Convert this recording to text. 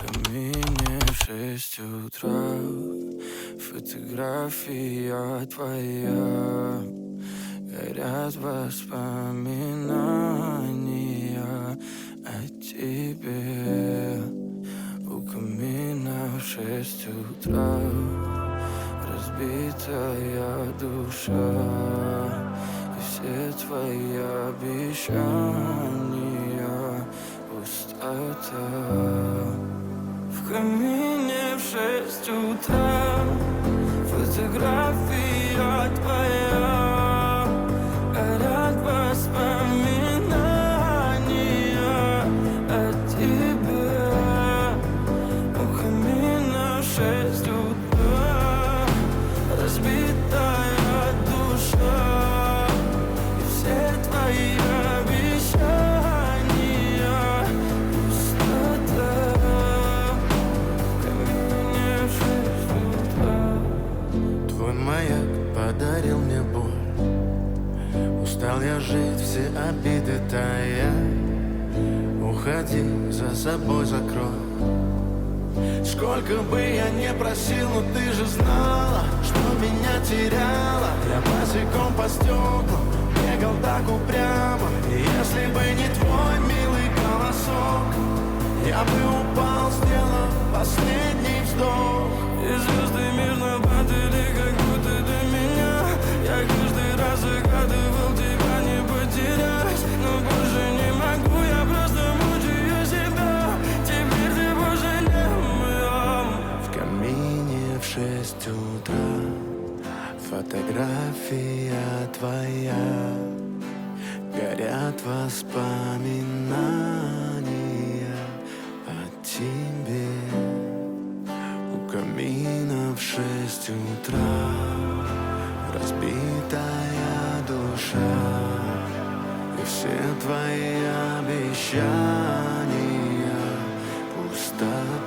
камине в 6 утра. Фотография твоя. Горят воспоминания о тебе. У камина в 6 утра. Разбитая душа. И все твои обещания пустота. В камине в 6 утра. Фотография твоя. Горят воспоминания о тебе. У камина в 6 утра. Разбитая душа. И все твои обещания пустота. В камине в 6 утра. Твой маяк подарил мне боль. Устал я жить, все обиды тая. Уходи, за собой закрой. Сколько бы я не просил, но ты же знала, что меня теряла. Я босиком по стеклам бегал так упрямо. И если бы не твой милый голосок, я бы упал, сделав последний вздох. И звезды мирно падали, как будто до меня. Я каждый раз загадывал тебя не потерять. Но больше не могу, я просто мучаю себя. Теперь ты пожалел моем. В камине в 6 утра. Фотография твоя. Горят воспоминания о тебе. У камина в 6 утра. Разбитая душа. И все твои обещания пустота.